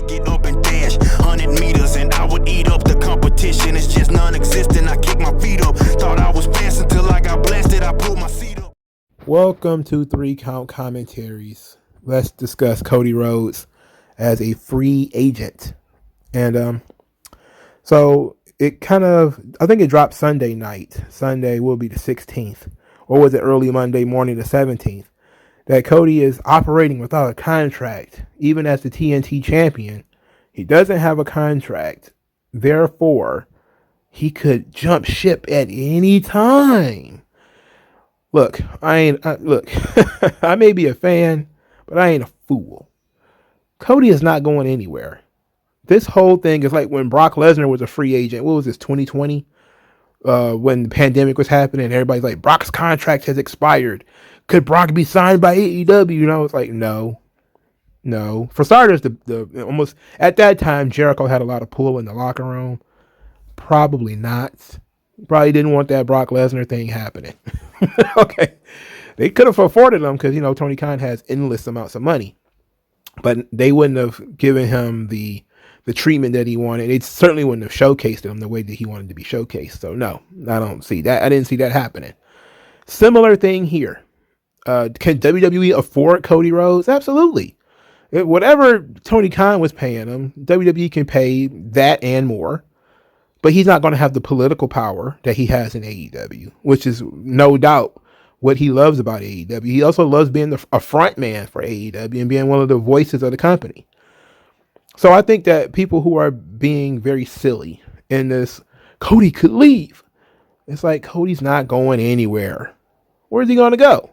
get up and dash 100 meters and I would eat up the competition. It's just non-existent. I kick my feet up. Thought I was passing till I got blasted. I pulled my seat up. Welcome to 3-Count Commentaries. Let's discuss Cody Rhodes as a free agent. And so it I think it dropped Sunday night. Sunday will be the 16th. Or was it early Monday morning, the 17th? That Cody is operating without a contract, even as the TNT champion. He doesn't have a contract. Therefore, he could jump ship at any time. Look, I may be a fan, but I ain't a fool. Cody is not going anywhere. This whole thing is like when Brock Lesnar was a free agent. What was this, 2020? When the pandemic was happening, everybody's like, Brock's contract has expired. Could Brock be signed by AEW? You know, it's like, no. For starters, the almost at that time, Jericho had a lot of pull in the locker room. Probably not. Probably didn't want that Brock Lesnar thing happening. Okay. They could have afforded him because, Tony Khan has endless amounts of money. But they wouldn't have given him the treatment that he wanted. They certainly wouldn't have showcased him the way that he wanted to be showcased. So no, I don't see that. I didn't see that happening. Similar thing here. Can WWE afford Cody Rhodes? Absolutely. Whatever Tony Khan was paying him, WWE can pay that and more. But he's not going to have the political power that he has in AEW, which is no doubt what he loves about AEW. He also loves being a front man for AEW and being one of the voices of the company. So I think that people who are being very silly in this, Cody could leave. It's like, Cody's not going anywhere. Where's he going to go?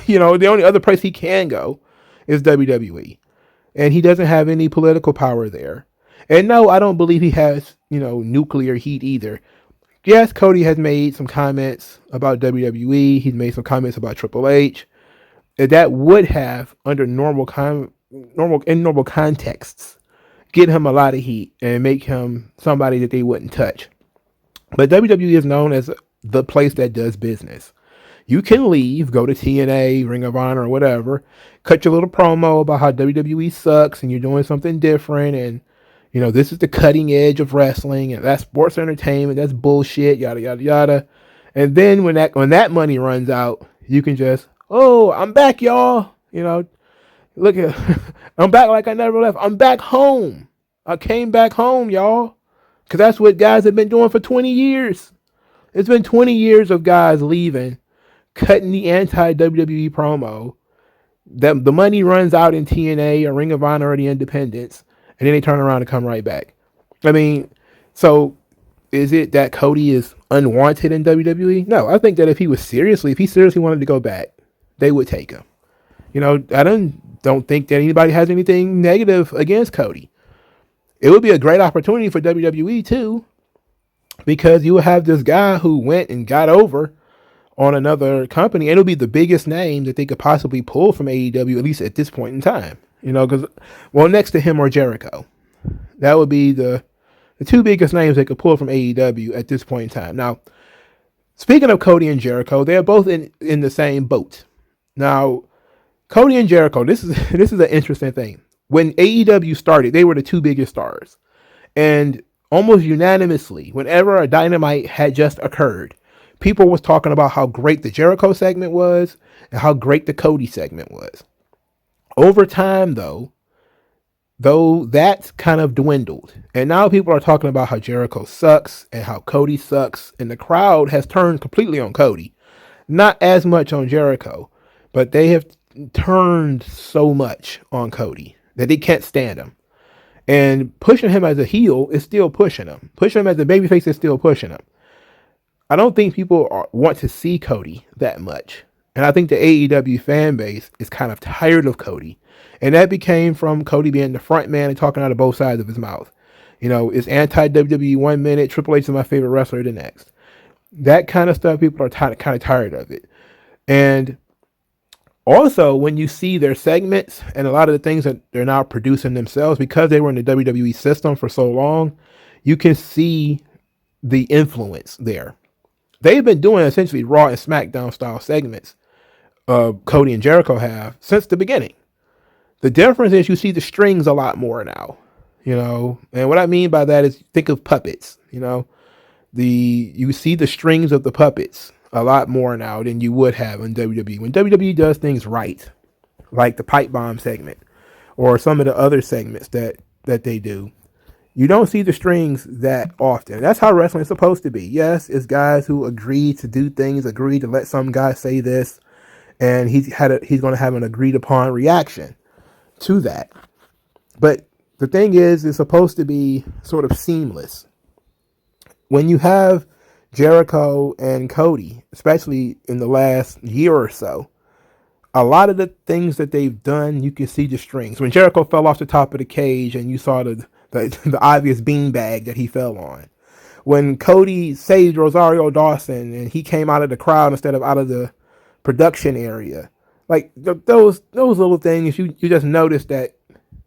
The only other place he can go is WWE. And he doesn't have any political power there. And no, I don't believe he has, nuclear heat either. Yes, Cody has made some comments about WWE. He's made some comments about Triple H. That would have, under normal contexts, get him a lot of heat and make him somebody that they wouldn't touch. But WWE is known as the place that does business. You can leave, go to TNA, Ring of Honor, or whatever, cut your little promo about how WWE sucks and you're doing something different, and this is the cutting edge of wrestling, and that's sports entertainment, that's bullshit, yada yada yada. And then when that money runs out, you can just, I'm back, y'all. Look at, I'm back like I never left. I'm back home. I came back home, y'all. Because that's what guys have been doing for 20 years. It's been 20 years of guys leaving, cutting the anti-WWE promo. The money runs out in TNA or Ring of Honor or the Independents, and then they turn around and come right back. I mean, so is it that Cody is unwanted in WWE? No, I think that if he seriously wanted to go back, they would take him. I don't think that anybody has anything negative against Cody. It would be a great opportunity for WWE too, because you would have this guy who went and got over on another company, and it'll be the biggest name that they could possibly pull from AEW, at least at this point in time. Because, next to him or Jericho, that would be the two biggest names they could pull from AEW at this point in time. Now, speaking of Cody and Jericho, they're both in the same boat. Now, Cody and Jericho, this is an interesting thing. When AEW started, they were the two biggest stars. And almost unanimously, whenever a Dynamite had just occurred, people was talking about how great the Jericho segment was and how great the Cody segment was. Over time, though that's kind of dwindled. And now people are talking about how Jericho sucks and how Cody sucks. And the crowd has turned completely on Cody. Not as much on Jericho, but they have turned so much on Cody that they can't stand him. And pushing him as a heel is still pushing him. Pushing him as a babyface is still pushing him. I don't think people want to see Cody that much. And I think the AEW fan base is kind of tired of Cody. And that became from Cody being the front man and talking out of both sides of his mouth. It's anti-WWE 1 minute, Triple H is my favorite wrestler the next. That kind of stuff, people are kind of tired of it. And also, when you see their segments and a lot of the things that they're now producing themselves, because they were in the WWE system for so long, you can see the influence there. They've been doing essentially Raw and SmackDown style segments, Cody and Jericho have, since the beginning. The difference is you see the strings a lot more now, and what I mean by that is think of puppets, you see the strings of the puppets a lot more now than you would have in WWE. When WWE does things right, like the pipe bomb segment or some of the other segments that they do, you don't see the strings that often. That's how wrestling is supposed to be. Yes, it's guys who agree to do things, agree to let some guy say this, and he's going to have an agreed upon reaction to that. But the thing is, it's supposed to be sort of seamless. When you have Jericho and Cody, especially in the last year or so, a lot of the things that they've done, you can see the strings. When Jericho fell off the top of the cage and you saw the obvious beanbag that he fell on. When Cody saved Rosario Dawson and he came out of the crowd instead of out of the production area. Like those little things, you just notice that,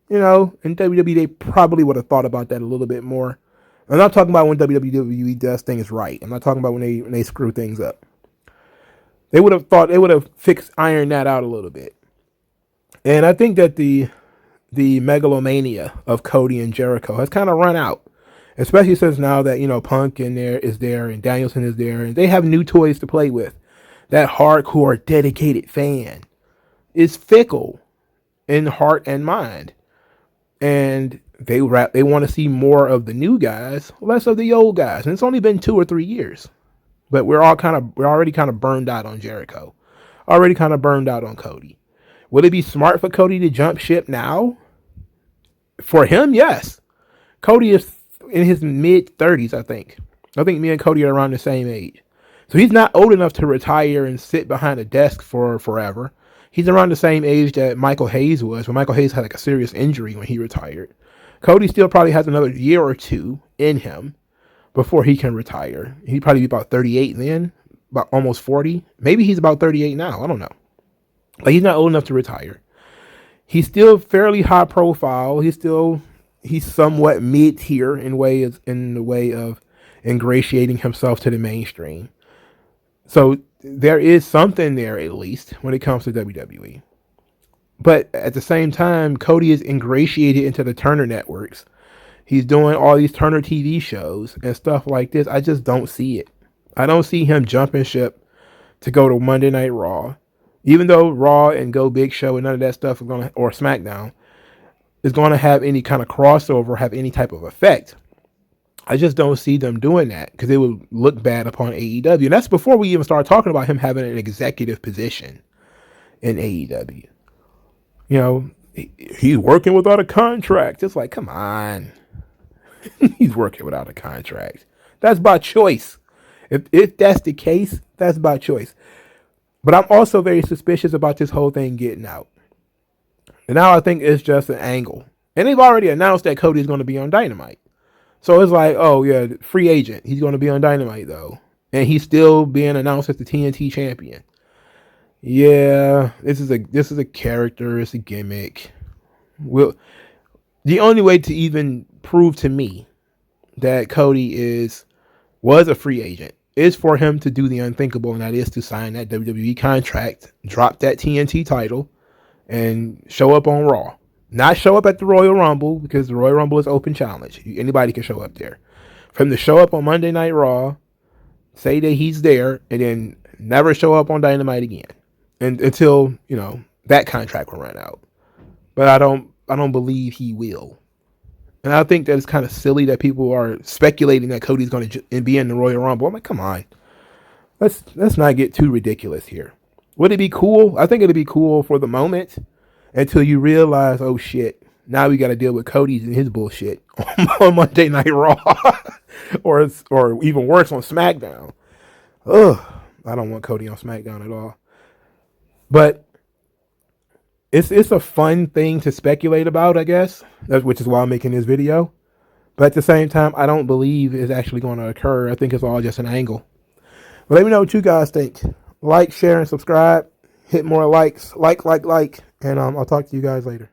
in WWE, they probably would have thought about that a little bit more. I'm not talking about when WWE does things right. I'm not talking about when they screw things up. They would have ironed that out a little bit. And I think that the megalomania of Cody and Jericho has kind of run out, especially since now that, Punk is there and Danielson is there and they have new toys to play with. That hardcore dedicated fan is fickle in heart and mind. And they want to see more of the new guys, less of the old guys. And it's only been 2 or 3 years. But we're already kind of burned out on Jericho. Already kind of burned out on Cody. Would it be smart for Cody to jump ship now? For him, yes. Cody is in his mid-30s, I think. I think me and Cody are around the same age. So he's not old enough to retire and sit behind a desk for forever. He's around the same age that Michael Hayes was, when Michael Hayes had like a serious injury when he retired. Cody still probably has another year or two in him before he can retire. He'd probably be about 38 then, about almost 40. Maybe he's about 38 now. I don't know. But he's not old enough to retire. He's still fairly high profile. He's somewhat mid-tier in the way of ingratiating himself to the mainstream. So there is something there, at least, when it comes to WWE. But at the same time, Cody is ingratiated into the Turner networks. He's doing all these Turner TV shows and stuff like this. I just don't see it. I don't see him jumping ship to go to Monday Night Raw. Even though Raw and Go Big Show and none of that stuff or SmackDown is going to have any kind of crossover, have any type of effect. I just don't see them doing that because it would look bad upon AEW. And that's before we even start talking about him having an executive position in AEW. He's working without a contract. It's like, come on. He's working without a contract. That's by choice. If that's the case, that's by choice. But I'm also very suspicious about this whole thing getting out. And now I think it's just an angle. And they've already announced that Cody's going to be on Dynamite. So it's like, oh yeah, free agent. He's going to be on Dynamite though. And he's still being announced as the TNT champion. Yeah, this is a character, it's a gimmick. The only way to even prove to me that Cody was a free agent is for him to do the unthinkable, and that is to sign that WWE contract, drop that TNT title, and show up on Raw. Not show up at the Royal Rumble, because the Royal Rumble is open challenge. Anybody can show up there. For him to show up on Monday Night Raw, say that he's there, and then never show up on Dynamite again, and until that contract will run out. But I don't believe he will. And I think that it's kind of silly that people are speculating that Cody's going to be in the Royal Rumble. I'm like, come on. Let's not get too ridiculous here. Would it be cool? I think it'd be cool for the moment until you realize, oh shit, now we got to deal with Cody's and his bullshit on Monday Night Raw or even worse on SmackDown. Ugh, I don't want Cody on SmackDown at all. But it's a fun thing to speculate about, I guess, which is why I'm making this video. But at the same time, I don't believe it's actually going to occur. I think it's all just an angle. But let me know what you guys think. Like, share, and subscribe. Hit more likes. Like. And I'll talk to you guys later.